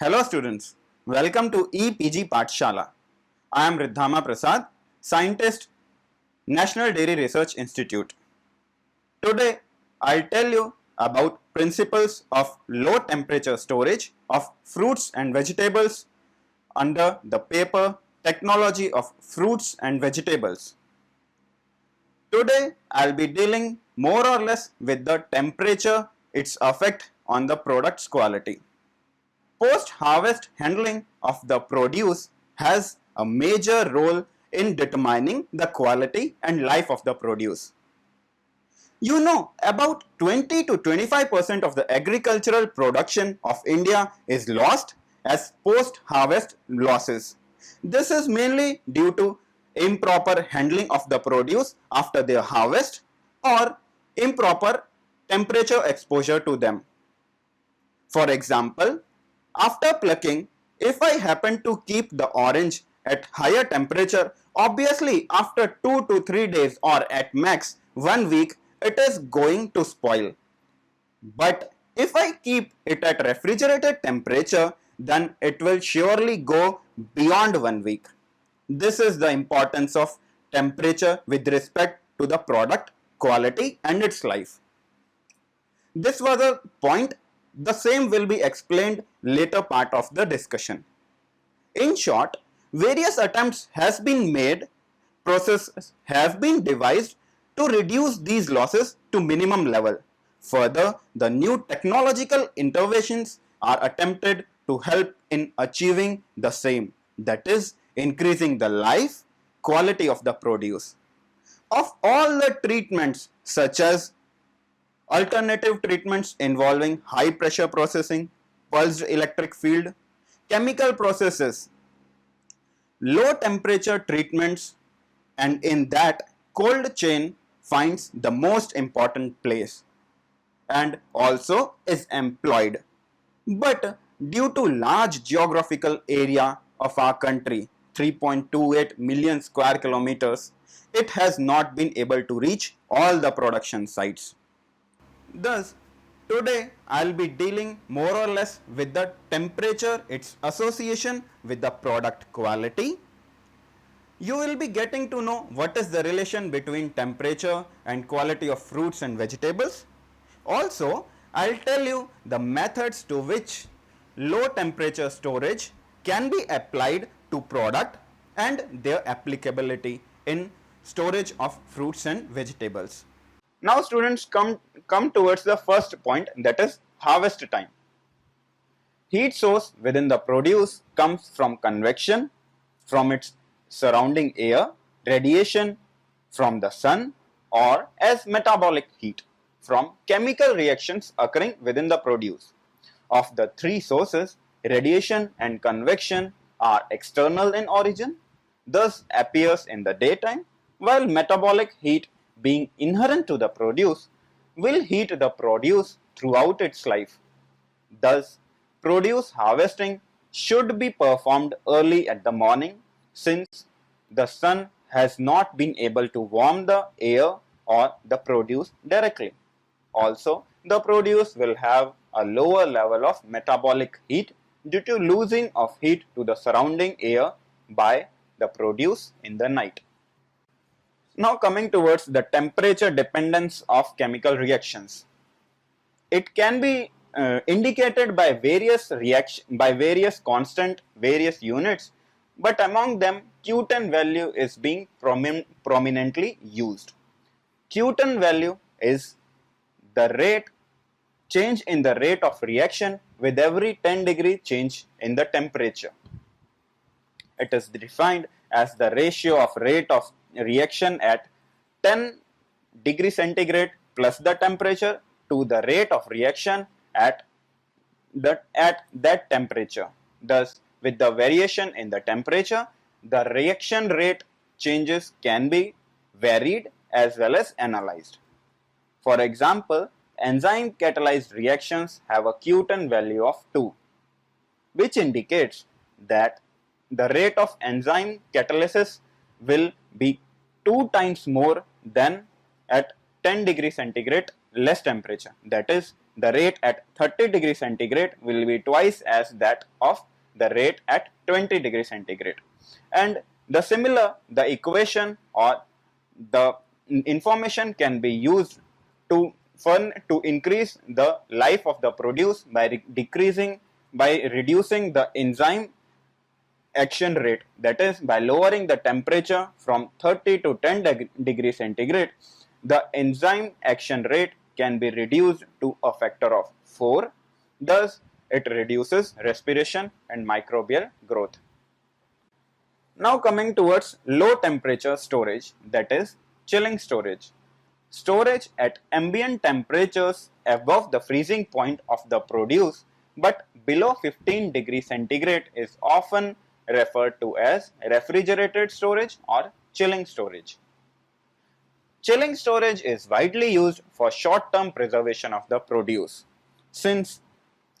Hello students, welcome to EPG Pathshala. I am Riddhama Prasad, scientist, National Dairy Research Institute. Today, I'll tell you about principles of low temperature storage of fruits and vegetables under the paper Technology of Fruits and Vegetables. Today, I'll be dealing more or less with the temperature, its effect on the product's quality. Post-harvest handling of the produce has a major role in determining the quality and life of the produce. You know, about 20 to 25% of the agricultural production of India is lost as post-harvest losses. This is mainly due to improper handling of the produce after their harvest or improper temperature exposure to them. For example, after plucking, if I happen to keep the orange at higher temperature, obviously after 2 to 3 days or at max 1 week, it is going to spoil. But if I keep it at refrigerated temperature, then it will surely go beyond 1 week. This is the importance of temperature with respect to the product quality and its life. This was a point. The same will be explained later part of the discussion. In short, various attempts has been made, processes have been devised to reduce these losses to minimum level. Further, the new technological interventions are attempted to help in achieving the same, that is, increasing the life quality of the produce. Of all the treatments such as alternative treatments involving high pressure processing, pulsed electric field, chemical processes, low temperature treatments, and in that cold chain finds the most important place and also is employed. But due to large geographical area of our country, 3.28 million square kilometers, it has not been able to reach all the production sites. Thus, today I'll be dealing more or less with the temperature, its association with the product quality. You will be getting to know what is the relation between temperature and quality of fruits and vegetables. Also, I'll tell you the methods to which low temperature storage can be applied to product and their applicability in storage of fruits and vegetables. Now students come towards the first point, that is harvest time. Heat source within the produce comes from convection from its surrounding air, radiation from the sun, or as metabolic heat from chemical reactions occurring within the produce. Of the three sources, radiation and convection are external in origin, thus appears in the daytime, while metabolic heat, being inherent to the produce, will heat the produce throughout its life. Thus, produce harvesting should be performed early at the morning, since the sun has not been able to warm the air or the produce directly. Also, the produce will have a lower level of metabolic heat due to losing of heat to the surrounding air by the produce in the night. Now coming towards the temperature dependence of chemical reactions. It can be indicated by various constant, various units, but among them Q10 value is being prominently used. Q10 value is the change in the rate of reaction with every 10-degree change in the temperature. It is defined as the ratio of rate of reaction at 10 degree centigrade plus the temperature to the rate of reaction at that temperature. Thus, with the variation in the temperature, the reaction rate changes can be varied as well as analyzed. For example, enzyme catalyzed reactions have a Q10 value of 2, which indicates that the rate of enzyme catalysis will be 2 times more than at 10 degree centigrade less temperature. That is, the rate at 30 degrees centigrade will be twice as that of the rate at 20 degrees centigrade. And the equation or the information can be used to increase the life of the produce by reducing the enzyme action rate, that is by lowering the temperature from 30 to 10 degrees centigrade. The enzyme action rate can be reduced to a factor of 4. Thus it reduces respiration and microbial growth. Now coming towards low temperature storage, that is chilling storage. Storage at ambient temperatures above the freezing point of the produce but below 15 degrees centigrade is often referred to as refrigerated storage or chilling storage. Chilling storage is widely used for short-term preservation of the produce, since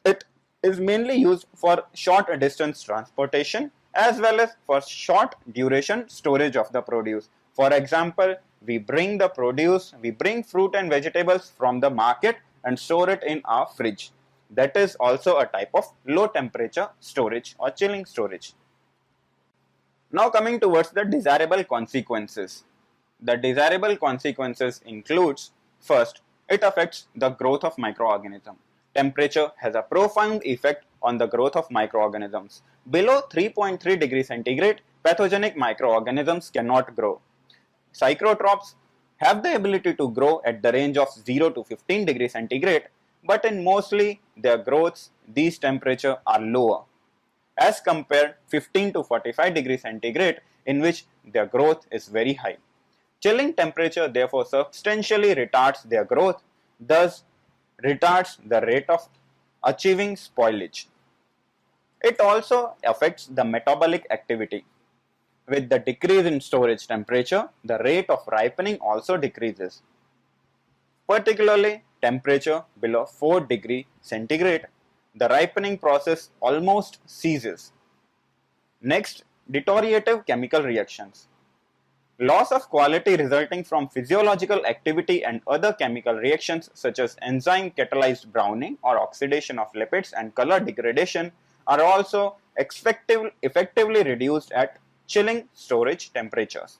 it is mainly used for short distance transportation as well as for short duration storage of the produce. For example, we bring fruit and vegetables from the market and store it in our fridge. That is also a type of low temperature storage or chilling storage. Now coming towards the desirable consequences. The desirable consequences includes, first, it affects the growth of microorganisms. Temperature has a profound effect on the growth of microorganisms. Below 3.3 degrees centigrade, pathogenic microorganisms cannot grow. Psychrotrophs have the ability to grow at the range of 0 to 15 degrees centigrade, but in mostly their growths, these temperatures are lower as compared 15 to 45 degrees centigrade, in which their growth is very high. Chilling temperature therefore substantially retards their growth, thus retards the rate of achieving spoilage. It also affects the metabolic activity. With the decrease in storage temperature, the rate of ripening also decreases. Particularly temperature below 4 degrees centigrade, the ripening process almost ceases. Next, deteriorative chemical reactions. Loss of quality resulting from physiological activity and other chemical reactions such as enzyme catalyzed browning or oxidation of lipids and color degradation are also effectively reduced at chilling storage temperatures.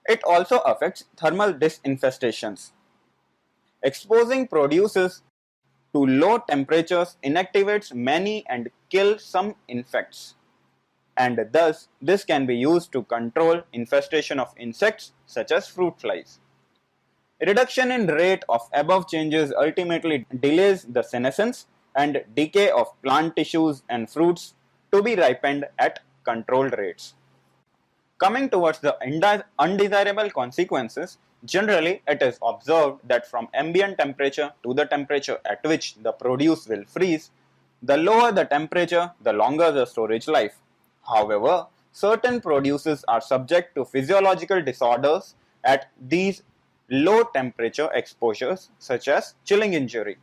It also affects thermal disinfestations. Exposing produces to low temperatures inactivates many and kills some insects, and thus this can be used to control infestation of insects such as fruit flies. Reduction in rate of above changes ultimately delays the senescence and decay of plant tissues and fruits to be ripened at controlled rates. Coming towards the undesirable consequences, generally it is observed that from ambient temperature to the temperature at which the produce will freeze, the lower the temperature, the longer the storage life. However, certain produces are subject to physiological disorders at these low temperature exposures, such as chilling injury.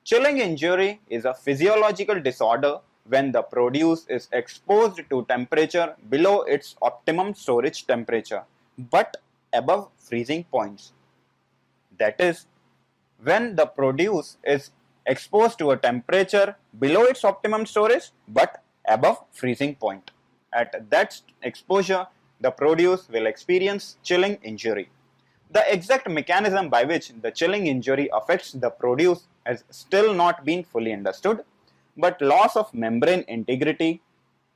Chilling injury is a physiological disorder when the produce is exposed to temperature below its optimum storage temperature but above freezing points. That is, when the produce is exposed to a temperature below its optimum storage but above freezing point. At that exposure, the produce will experience chilling injury. The exact mechanism by which the chilling injury affects the produce has still not been fully understood, but loss of membrane integrity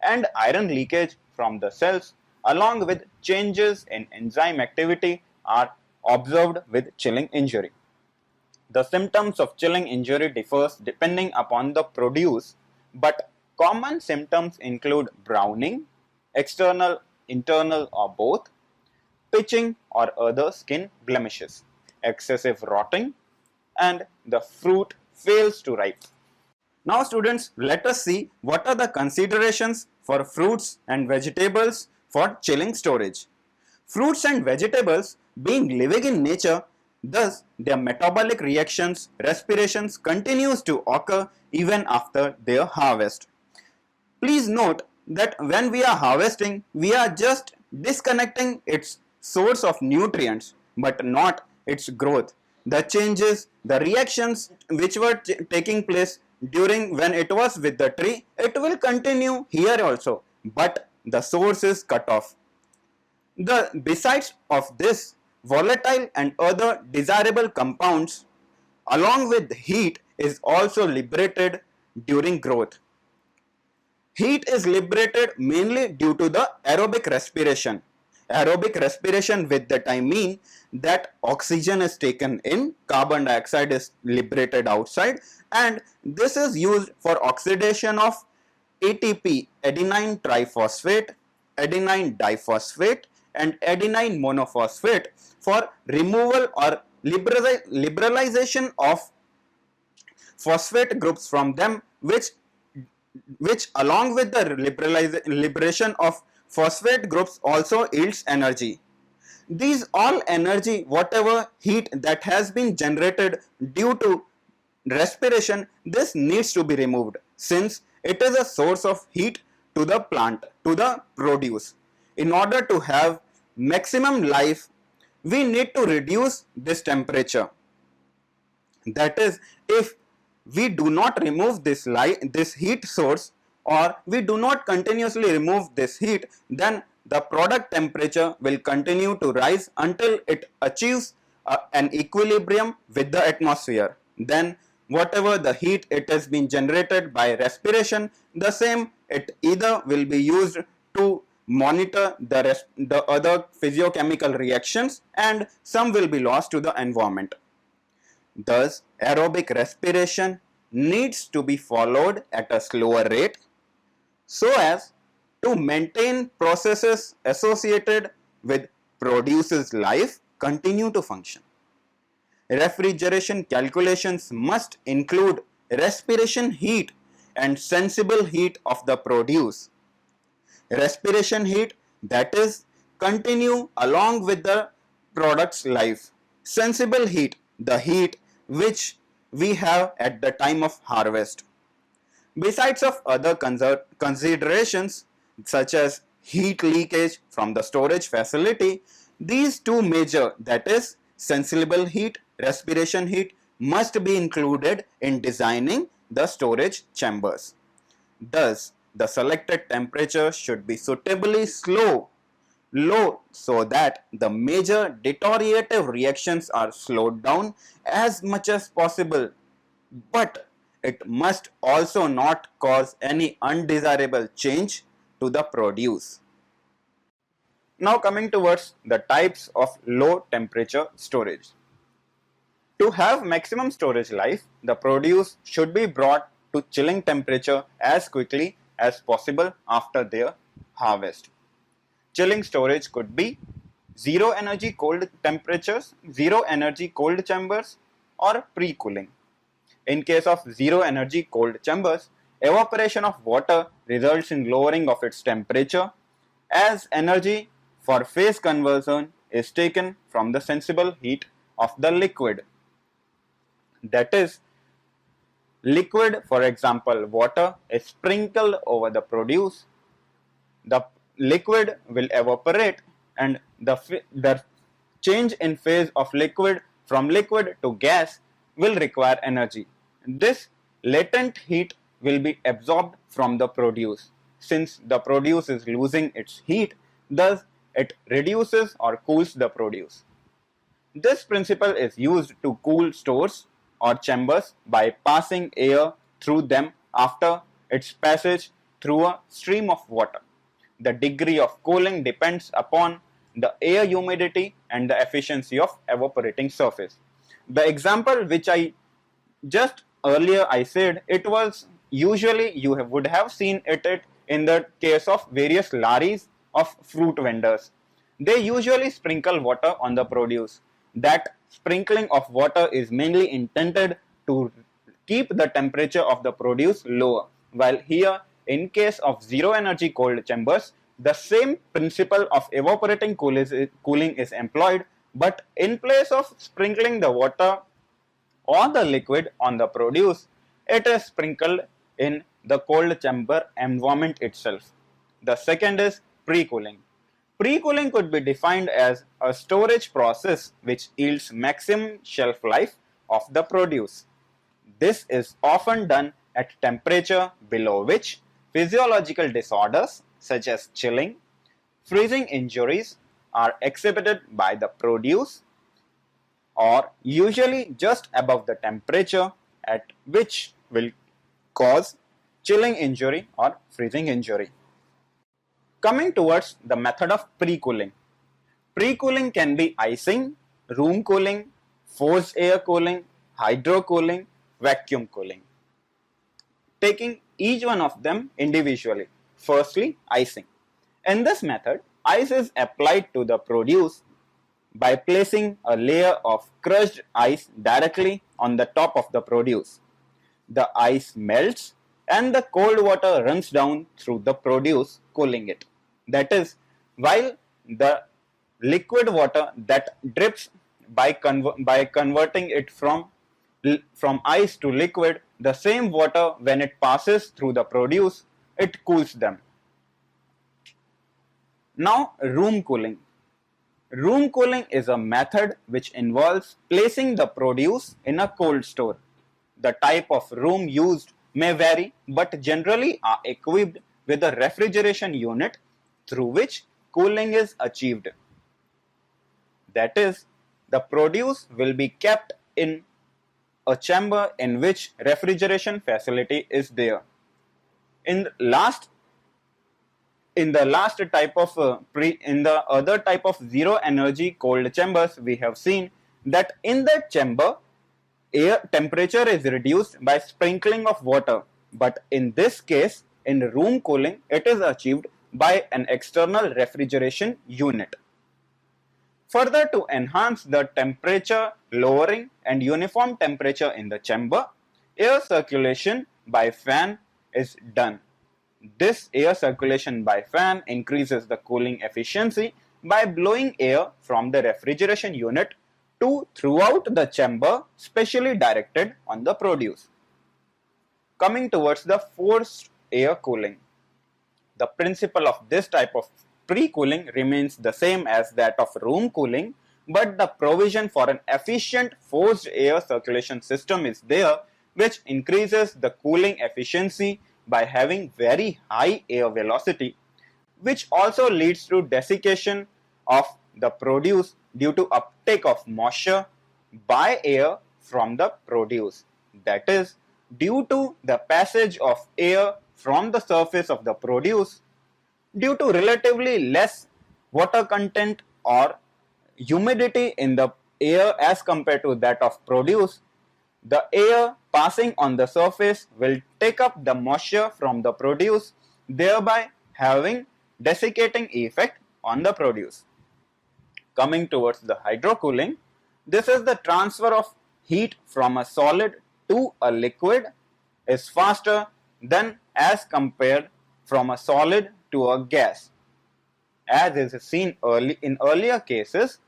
and iron leakage from the cells along with changes in enzyme activity are observed with chilling injury. The symptoms of chilling injury differs depending upon the produce, but common symptoms include browning, external, internal or both, pitching or other skin blemishes, excessive rotting, and the fruit fails to ripe. Now students, let us see what are the considerations for fruits and vegetables for chilling storage. Fruits and vegetables being living in nature, thus their metabolic reactions, respirations continues to occur even after their harvest. Please note that when we are harvesting, we are just disconnecting its source of nutrients but not its growth. The changes, the reactions which were taking place during when it was with the tree, it will continue here also, but the source is cut off. Besides of this, volatile and other desirable compounds along with heat is also liberated during growth. Heat is liberated mainly due to the aerobic respiration. Aerobic respiration with that I mean that oxygen is taken in, carbon dioxide is liberated outside, and this is used for oxidation of ATP, adenine triphosphate, adenine diphosphate, and adenine monophosphate for removal or liberalization of phosphate groups from them, which along with the liberation of phosphate groups also yields energy. These all energy, whatever heat that has been generated due to respiration, this needs to be removed since it is a source of heat to the plant, to the produce. In order to have maximum life, we need to reduce this temperature. That is, if we do not remove this heat source, or we do not continuously remove this heat, then the product temperature will continue to rise until it achieves an equilibrium with the atmosphere. Then whatever the heat it has been generated by respiration, the same it either will be used to monitor the other physiochemical reactions, and some will be lost to the environment. Thus, aerobic respiration needs to be followed at a slower rate so as to maintain processes associated with produce's life continue to function. Refrigeration calculations must include respiration heat and sensible heat of the produce. Respiration heat, that is, continue along with the product's life. Sensible heat, the heat which we have at the time of harvest. Besides of other considerations such as heat leakage from the storage facility, these two major, that is sensible heat, respiration heat, must be included in designing the storage chambers. Thus, the selected temperature should be suitably low so that the major deteriorative reactions are slowed down as much as possible, but it must also not cause any undesirable change to the produce. Now coming towards the types of low temperature storage. To have maximum storage life, the produce should be brought to chilling temperature as quickly as possible after their harvest. Chilling storage could be zero energy cold temperatures, zero energy cold chambers, or pre-cooling. In case of zero energy cold chambers, evaporation of water results in lowering of its temperature as energy for phase conversion is taken from the sensible heat of the liquid. That is, liquid, for example water, is sprinkled over the produce. The liquid will evaporate and the change in phase of liquid from liquid to gas will require energy. This latent heat will be absorbed from the produce. Since the produce is losing its heat, thus it reduces or cools the produce. This principle is used to cool stores or chambers by passing air through them after its passage through a stream of water. The degree of cooling depends upon the air humidity and the efficiency of evaporating surface. The example which I just earlier I said, it was usually you would have seen it in the case of various laris of fruit vendors. They usually sprinkle water on the produce. That sprinkling of water is mainly intended to keep the temperature of the produce lower, while here in case of zero energy cold chambers, the same principle of evaporating cooling is employed, but in place of sprinkling the water or the liquid on the produce, it is sprinkled in the cold chamber environment itself. The second is pre-cooling. Pre-cooling could be defined as a storage process which yields maximum shelf life of the produce. This is often done at temperature below which physiological disorders such as chilling, freezing injuries are exhibited by the produce, or usually just above the temperature at which will cause chilling injury or freezing injury. Coming towards the method of pre-cooling. Pre-cooling can be icing, room cooling, forced air cooling, hydro cooling, vacuum cooling. Taking each one of them individually. Firstly, icing. In this method, ice is applied to the produce by placing a layer of crushed ice directly on the top of the produce. The ice melts and the cold water runs down through the produce, cooling it. That is, while the liquid water that drips by converting it from ice to liquid, the same water, when it passes through the produce, it cools them. Now, room cooling. Room cooling is a method which involves placing the produce in a cold store. The type of room used may vary, but generally are equipped with a refrigeration unit through which cooling is achieved. That is, the produce will be kept in a chamber in which refrigeration facility is there. In the other type of zero energy cold chambers, we have seen that in that chamber air temperature is reduced by sprinkling of water, but in this case, in room cooling, it is achieved by an external refrigeration unit. Further, to enhance the temperature lowering and uniform temperature in the chamber, air circulation by fan is done. This air circulation by fan increases the cooling efficiency by blowing air from the refrigeration unit to throughout the chamber, specially directed on the produce. Coming towards the forced air cooling. The principle of this type of pre-cooling remains the same as that of room cooling, but the provision for an efficient forced air circulation system is there, which increases the cooling efficiency by having very high air velocity, which also leads to desiccation of the produce due to uptake of moisture by air from the produce. That is, due to the passage of air from the surface of the produce, due to relatively less water content or humidity in the air as compared to that of produce, the air passing on the surface will take up the moisture from the produce, thereby having desiccating effect on the produce. Coming towards the hydrocooling, this is the transfer of heat from a solid to a liquid is faster than as compared from a solid to a gas. As is seen in earlier cases,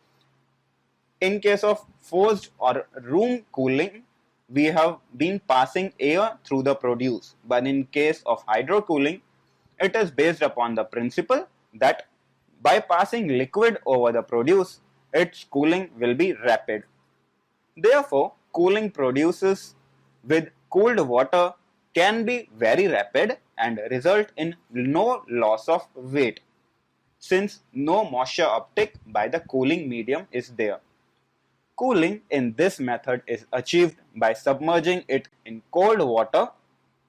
in case of forced or room cooling, we have been passing air through the produce, but in case of hydrocooling, it is based upon the principle that by passing liquid over the produce, its cooling will be rapid. Therefore, cooling produces with cooled water can be very rapid and result in no loss of weight, since no moisture uptake by the cooling medium is there. Cooling in this method is achieved by submerging it in cold water,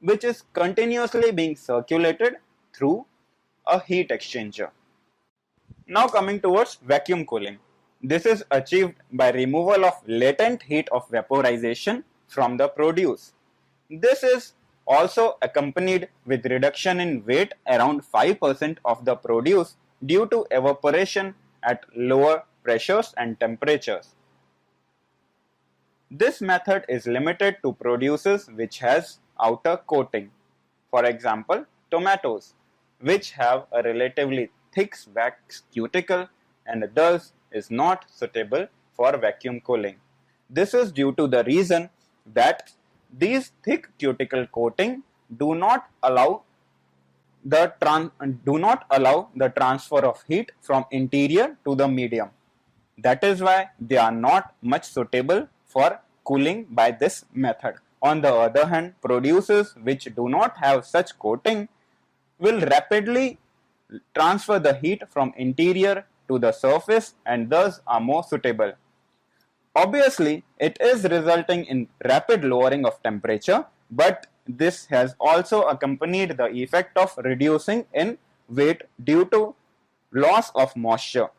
which is continuously being circulated through a heat exchanger. Now coming towards vacuum cooling. This is achieved by removal of latent heat of vaporization from the produce. This is also accompanied with reduction in weight around 5% of the produce due to evaporation at lower pressures and temperatures. This method is limited to produces which has outer coating. For example, tomatoes, which have a relatively thick wax cuticle and thus is not suitable for vacuum cooling. This is due to the reason that these thick cuticle coating do not allow do not allow the transfer of heat from interior to the medium. That is why they are not much suitable for cooling by this method. On the other hand, produces which do not have such coating will rapidly transfer the heat from interior to the surface and thus are more suitable. Obviously, it is resulting in rapid lowering of temperature, but this has also accompanied the effect of reducing in weight due to loss of moisture.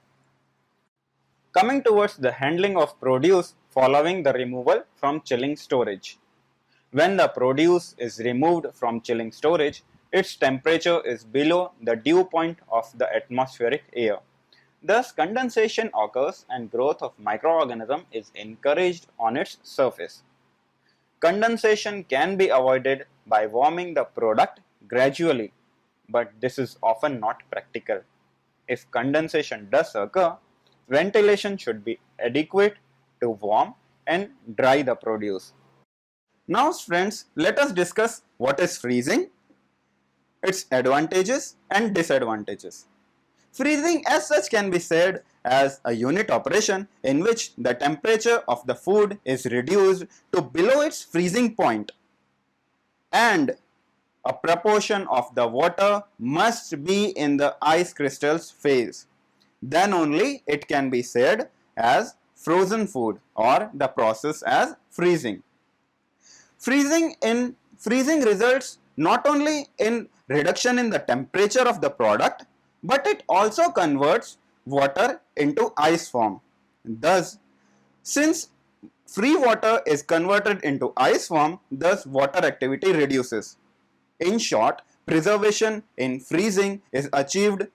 Coming towards the handling of produce following the removal from chilling storage. When the produce is removed from chilling storage, its temperature is below the dew point of the atmospheric air. Thus, condensation occurs and growth of microorganisms is encouraged on its surface. Condensation can be avoided by warming the product gradually, but this is often not practical. If condensation does occur, ventilation should be adequate to warm and dry the produce. Now friends, let us discuss what is freezing, its advantages and disadvantages. Freezing as such can be said as a unit operation in which the temperature of the food is reduced to below its freezing point and a proportion of the water must be in the ice crystals phase. Then only it can be said as frozen food or the process as freezing. Freezing results not only in reduction in the temperature of the product, but it also converts water into ice form. Thus, since free water is converted into ice form, thus water activity reduces. In short, preservation in freezing is achieved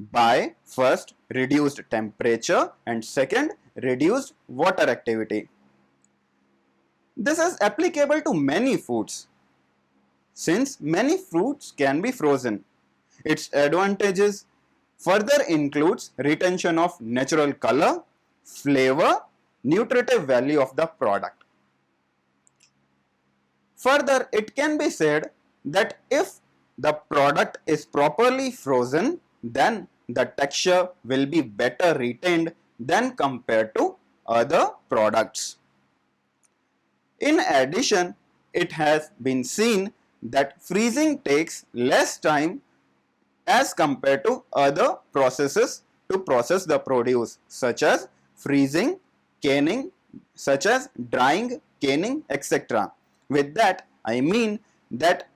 by first reduced temperature and second reduced water activity. This is applicable to many foods, since many fruits can be frozen. Its advantages further includes retention of natural color, flavor, nutritive value of the product. Further, it can be said that if the product is properly frozen, then the texture will be better retained than compared to other products. In addition, it has been seen that freezing takes less time as compared to other processes to process the produce, such as freezing, canning, such as drying, canning, etc. With that, I mean that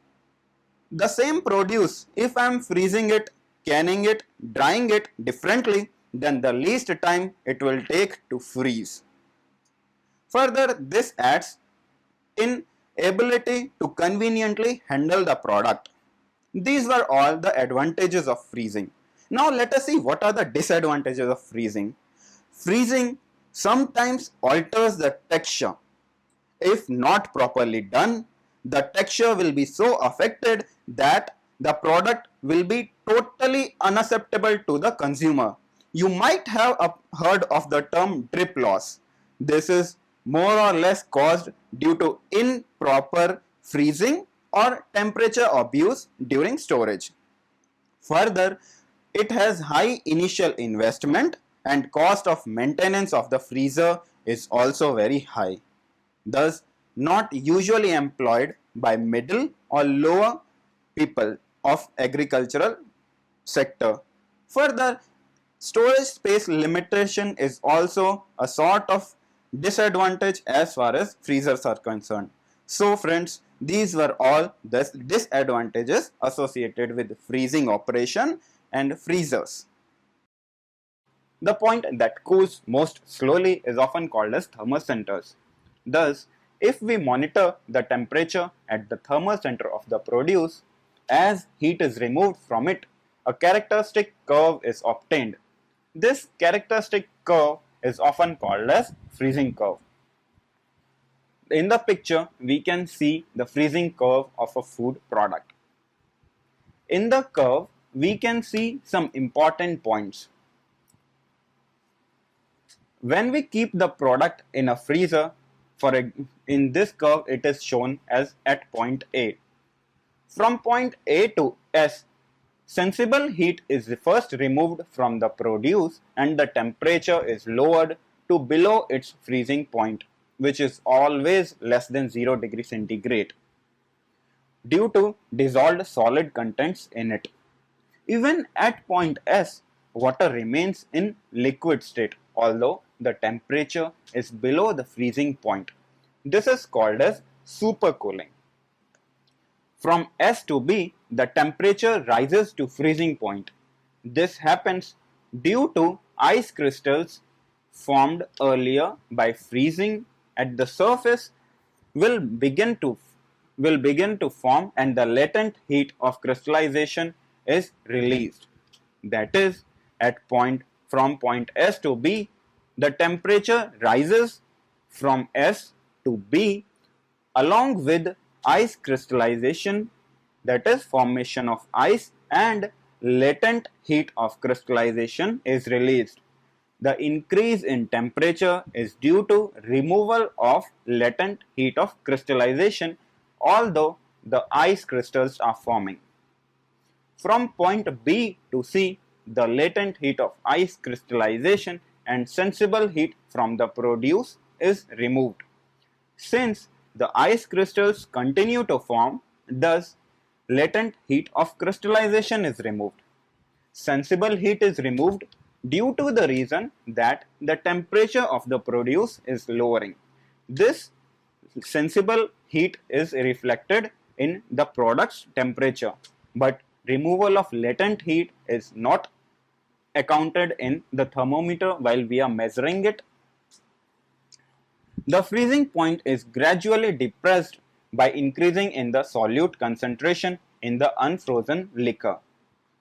the same produce, if I am freezing it, canning it, drying it differently, then the least time it will take to freeze. Further, this adds in ability to conveniently handle the product. These were all the advantages of freezing. Now let us see what are the disadvantages of freezing. Freezing sometimes alters the texture. If not properly done, the texture will be so affected that the product will be totally unacceptable to the consumer. You might have heard of the term drip loss. This is more or less caused due to improper freezing or temperature abuse during storage. Further, it has high initial investment and cost of maintenance of the freezer is also very high. Thus, not usually employed by middle or lower people of agricultural sector. Further, storage space limitation is also a sort of disadvantage as far as freezers are concerned. So friends, these were all the disadvantages associated with freezing operation and freezers. The point that cools most slowly is often called as thermocenters. Thus, if we monitor the temperature at the thermocenter of the produce, as heat is removed from it, a characteristic curve is obtained. This characteristic curve is often called as freezing curve. In the picture, we can see the freezing curve of a food product. In the curve, we can see some important points. When we keep the product in a freezer, in this curve it is shown as at point A. From point A to S, Sensible heat is first removed from the produce and the temperature is lowered to below its freezing point, which is always less than 0 degree centigrade, due to dissolved solid contents in it. Even at point S, water remains in liquid state, although the temperature is below the freezing point. This is called as supercooling. From S to B, the temperature rises to freezing point. This happens due to ice crystals formed earlier by freezing at the surface will begin to form, and the latent heat of crystallization is released. That is, at point from point S to B, the temperature rises from S to B along with ice crystallization, that is formation of ice, and latent heat of crystallization is released. The increase in temperature is due to removal of latent heat of crystallization, although the ice crystals are forming. From point B to C, the latent heat of ice crystallization and sensible heat from the produce is removed. Since the ice crystals continue to form, thus latent heat of crystallization is removed. Sensible heat is removed due to the reason that the temperature of the produce is lowering. This sensible heat is reflected in the product's temperature, but removal of latent heat is not accounted in the thermometer while we are measuring it. The freezing point is gradually depressed by increasing in the solute concentration in the unfrozen liquor,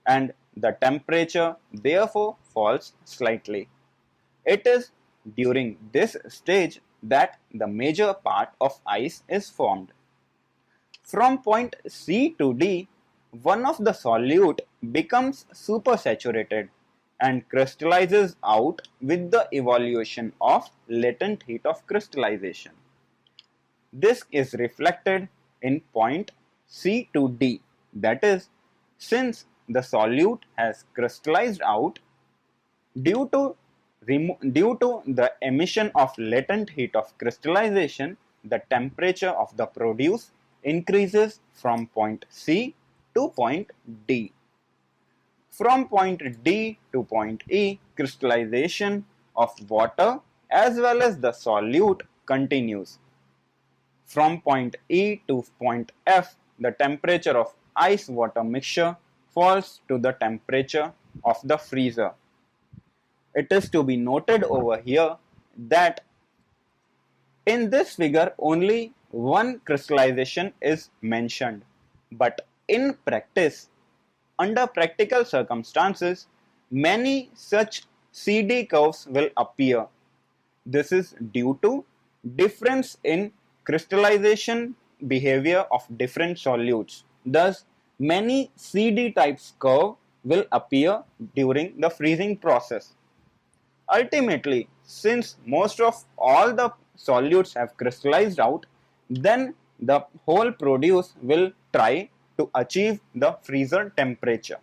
and the temperature therefore falls slightly. It is during this stage that the major part of ice is formed. From point C to D, one of the solute becomes supersaturated and crystallizes out with the evaluation of latent heat of crystallization. This is reflected in point C to D, that is, since the solute has crystallized out due to the emission of latent heat of crystallization, the temperature of the produce increases from point C to point D. From point D to point E, crystallization of water as well as the solute continues. From point E to point F, the temperature of ice-water mixture falls to the temperature of the freezer. It is to be noted over here that in this figure only one crystallization is mentioned, but in practice, under practical circumstances, many such CD curves will appear. This is due to difference in crystallization behavior of different solutes. Thus, many CD types curve will appear during the freezing process. Ultimately, since most of all the solutes have crystallized out, then the whole produce will try to achieve the freezer temperature.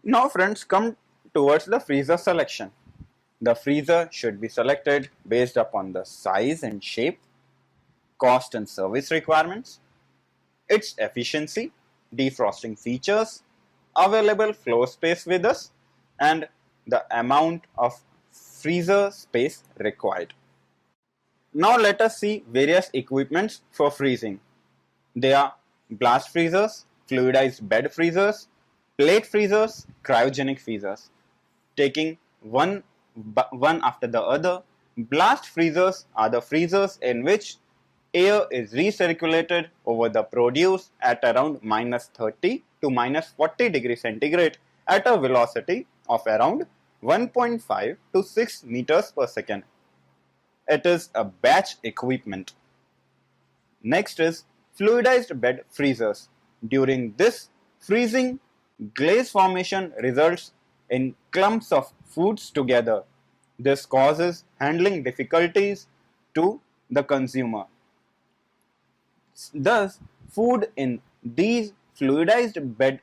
Now friends, come towards the freezer selection. The freezer should be selected based upon the size and shape, cost and service requirements, its efficiency, defrosting features, available floor space with us, and the amount of freezer space required. Now let us see various equipments for freezing. They are blast freezers, fluidized bed freezers, plate freezers, cryogenic freezers. Taking one after the other, blast freezers are the freezers in which air is recirculated over the produce at around minus 30 to minus 40 degrees centigrade at a velocity of around 1.5 to 6 meters per second. It is a batch equipment. Next is fluidized bed freezers. During this freezing, glaze formation results in clumps of foods together. This causes handling difficulties to the consumer. Thus, food in these fluidized bed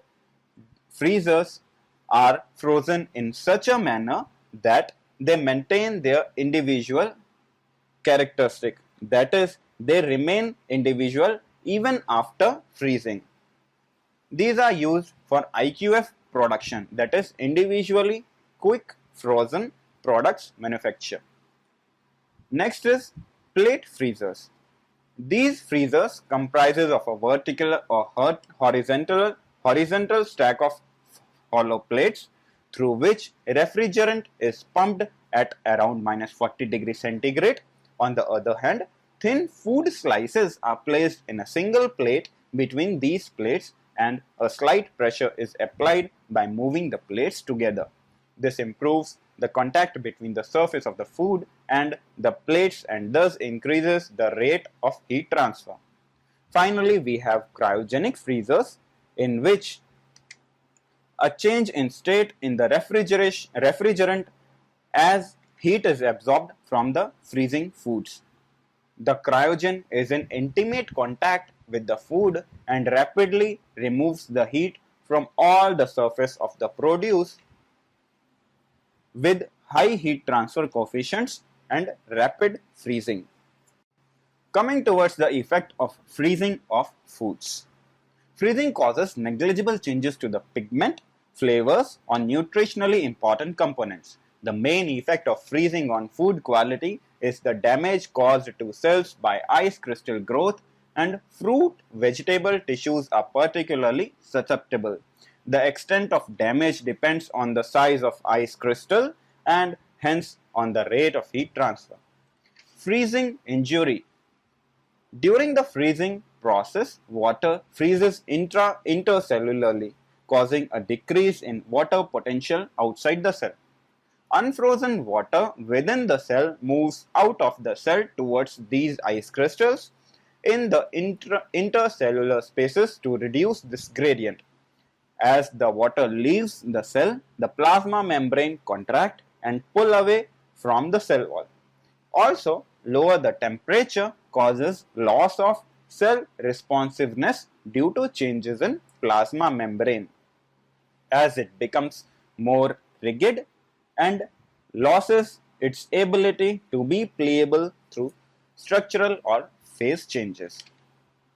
freezers are frozen in such a manner that they maintain their individual characteristic. That is, they remain individual even after freezing. These are used for IQF production, that is individually quick frozen products manufacture. Next is plate freezers. These freezers comprises of a vertical or horizontal stack of hollow plates through which refrigerant is pumped at around -40 degrees centigrade. On the other hand, thin food slices are placed in a single plate between these plates and a slight pressure is applied by moving the plates together. This improves the contact between the surface of the food and the plates and thus increases the rate of heat transfer. Finally, we have cryogenic freezers in which a change in state in the refrigerant as heat is absorbed from the freezing foods. The cryogen is in intimate contact with the food and rapidly removes the heat from all the surface of the produce with high heat transfer coefficients and rapid freezing. Coming towards the effect of freezing of foods. Freezing causes negligible changes to the pigment, flavors, or nutritionally important components. The main effect of freezing on food quality is the damage caused to cells by ice crystal growth, and fruit vegetable tissues are particularly susceptible. The extent of damage depends on the size of ice crystal and hence on the rate of heat transfer. Freezing injury. During the freezing process, water freezes intercellularly, causing a decrease in water potential outside the cell. Unfrozen water within the cell moves out of the cell towards these ice crystals in the intercellular spaces to reduce this gradient. As the water leaves the cell, the plasma membrane contract and pull away from the cell wall. Also, lower the temperature causes loss of cell responsiveness due to changes in plasma membrane, as it becomes more rigid and loses its ability to be pliable through structural or phase changes,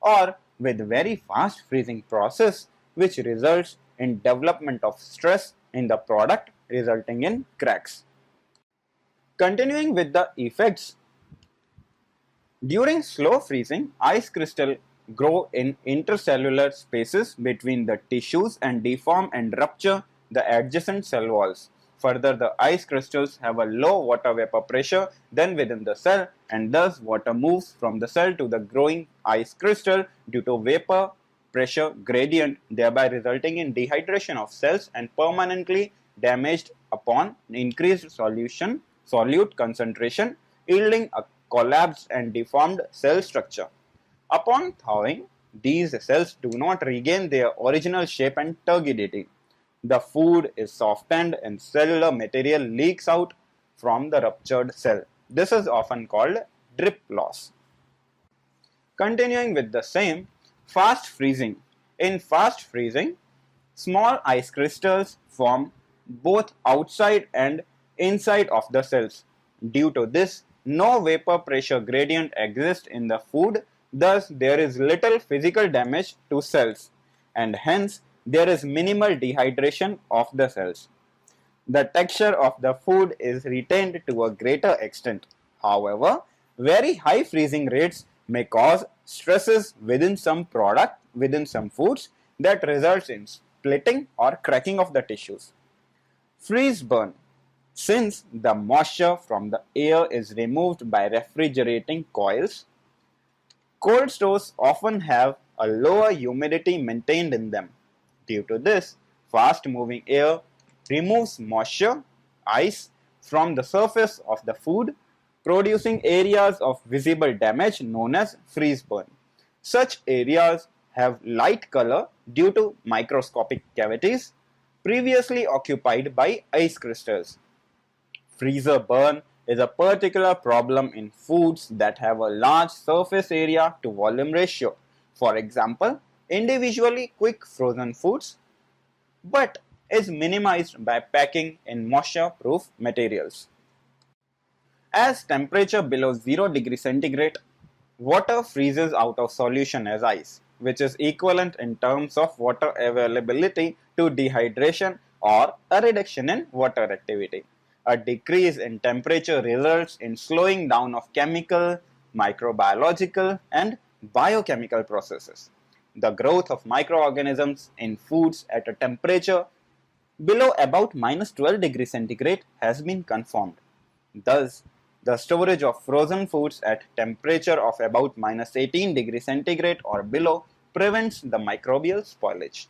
or with very fast freezing process which results in development of stress in the product resulting in cracks. Continuing with the effects, during slow freezing, ice crystals grow in intercellular spaces between the tissues and deform and rupture the adjacent cell walls. Further, the ice crystals have a low water vapor pressure than within the cell, and thus water moves from the cell to the growing ice crystal due to vapor pressure gradient, thereby resulting in dehydration of cells and permanently damaged upon increased solute concentration, yielding a collapsed and deformed cell structure. Upon thawing, these cells do not regain their original shape and turgidity. The food is softened and cellular material leaks out from the ruptured cell. This is often called drip loss. Continuing with the same, fast freezing. In fast freezing, small ice crystals form both outside and inside of the cells. Due to this, no vapor pressure gradient exists in the food, thus there is little physical damage to cells, and hence there is minimal dehydration of the cells. The texture of the food is retained to a greater extent. However, very high freezing rates may cause stresses within some foods that results in splitting or cracking of the tissues. Freeze burn. Since the moisture from the air is removed by refrigerating coils, cold stores often have a lower humidity maintained in them. Due to this, fast-moving air removes moisture, ice, from the surface of the food, producing areas of visible damage known as freeze burn. Such areas have light color due to microscopic cavities previously occupied by ice crystals. Freezer burn is a particular problem in foods that have a large surface area to volume ratio. For example, individually quick frozen foods but is minimized by packing in moisture-proof materials. As temperature below 0 degree centigrade, water freezes out of solution as ice, which is equivalent in terms of water availability to dehydration or a reduction in water activity. A decrease in temperature results in slowing down of chemical, microbiological, and biochemical processes. The growth of microorganisms in foods at a temperature below about -12 degrees centigrade has been confirmed. Thus, the storage of frozen foods at temperature of about -18 degrees centigrade or below prevents the microbial spoilage.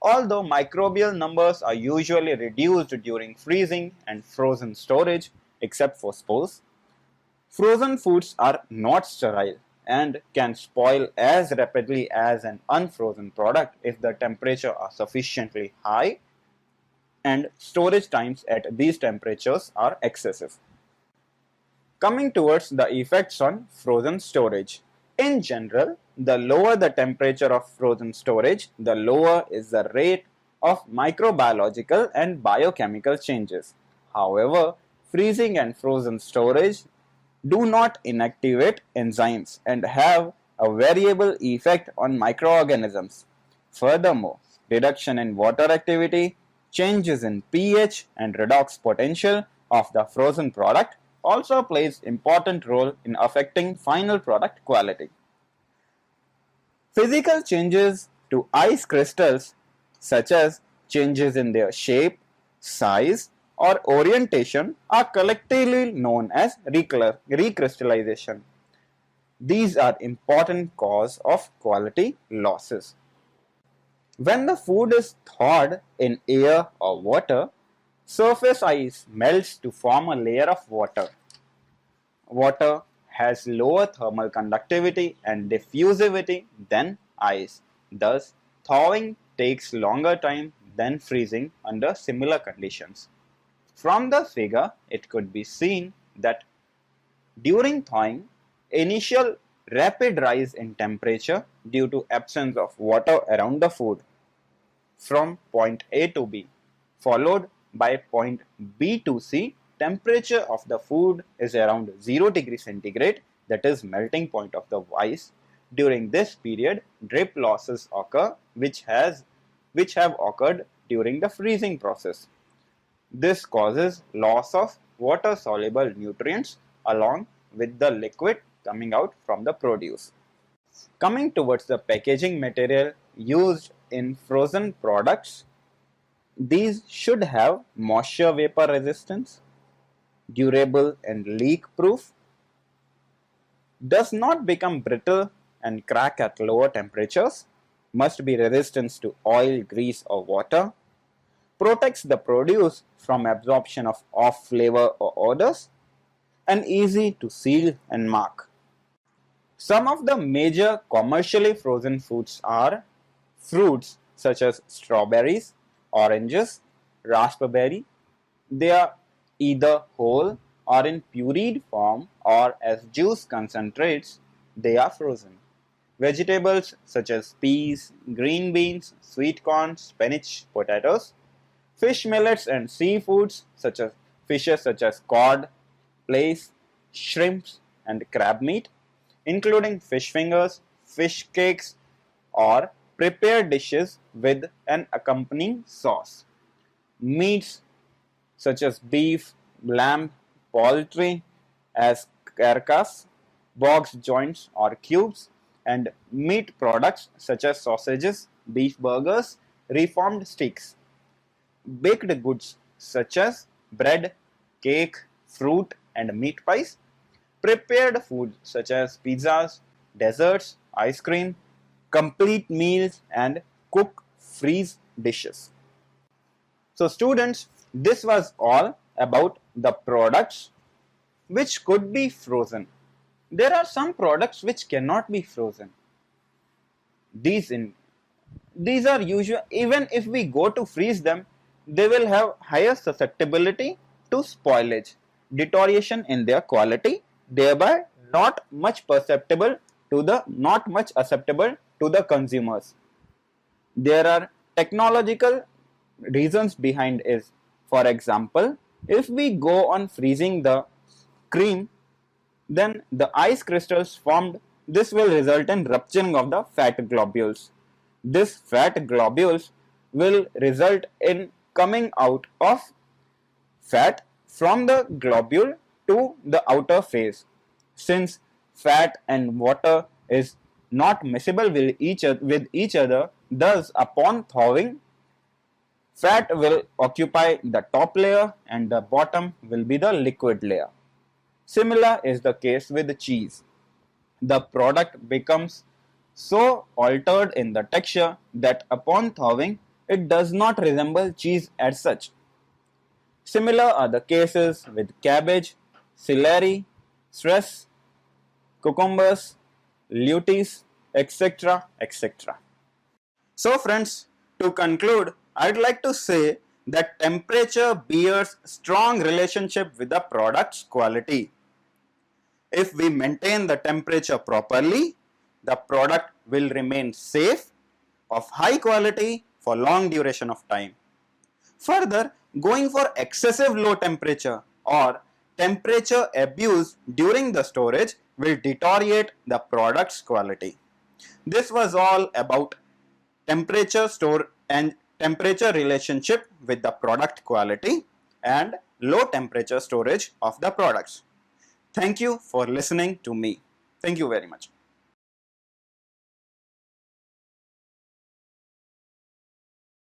Although microbial numbers are usually reduced during freezing and frozen storage, except for spores, frozen foods are not sterile and can spoil as rapidly as an unfrozen product if the temperature are sufficiently high and storage times at these temperatures are excessive. Coming towards the effects on frozen storage. In general, the lower the temperature of frozen storage, the lower is the rate of microbiological and biochemical changes. However, freezing and frozen storage do not inactivate enzymes and have a variable effect on microorganisms. Furthermore, reduction in water activity, changes in pH and redox potential of the frozen product also plays important role in affecting final product quality. Physical changes to ice crystals, such as changes in their shape, size, or orientation, are collectively known as recrystallization. These are important cause of quality losses. When the food is thawed in air or water, surface ice melts to form a layer of water. Water has lower thermal conductivity and diffusivity than ice. Thus, thawing takes longer time than freezing under similar conditions. From the figure, it could be seen that during thawing, initial rapid rise in temperature due to absence of water around the food from point A to B, followed by point B to C. Temperature of the food is around 0 degree centigrade, that is melting point of the ice. During this period, drip losses occur which have occurred during the freezing process. This causes loss of water soluble nutrients along with the liquid coming out from the produce. Coming towards the packaging material used in frozen products, these should have moisture vapor resistance, durable and leak proof, does not become brittle and crack at lower temperatures, must be resistant to oil, grease or water, protects the produce from absorption of off flavor or odors, and easy to seal and mark. Some of the major commercially frozen foods are fruits such as strawberries, oranges, raspberry. They are either whole or in pureed form or as juice concentrates, they are frozen. Vegetables such as peas, green beans, sweet corn, spinach, potatoes. Fish millets and seafoods such as fishes such as cod, plaice, shrimps and crab meat, including fish fingers, fish cakes or prepared dishes with an accompanying sauce. Meats such as beef, lamb, poultry as carcass, box joints or cubes, and meat products such as sausages, beef burgers, reformed steaks. Baked goods such as bread, cake, fruit, and meat pies. Prepared foods such as pizzas, desserts, ice cream, complete meals, and cook freeze dishes. So students, this was all about the products which could be frozen. There are some products which cannot be frozen. These are usual, even if we go to freeze them, they will have higher susceptibility to spoilage, deterioration in their quality, thereby not much acceptable to the consumers. There are technological reasons behind is, for example, if we go on freezing the cream, then the ice crystals formed, this will result in rupturing of the fat globules. This fat globules will result in coming out of fat from the globule to the outer phase. Since fat and water is not miscible with each other, thus upon thawing, fat will occupy the top layer and the bottom will be the liquid layer. Similar is the case with cheese. The product becomes so altered in the texture that upon thawing, it does not resemble cheese as such. Similar are the cases with cabbage, celery, stress, cucumbers, lettuce, etc. etc. So friends, to conclude, I'd like to say that temperature bears strong relationship with the product's quality. If we maintain the temperature properly, the product will remain safe, of high quality for long duration of time. Further, going for excessive low temperature or temperature abuse during the storage will deteriorate the product's quality. This was all about temperature store and temperature relationship with the product quality and low temperature storage of the products. Thank you for listening to me. Thank you very much.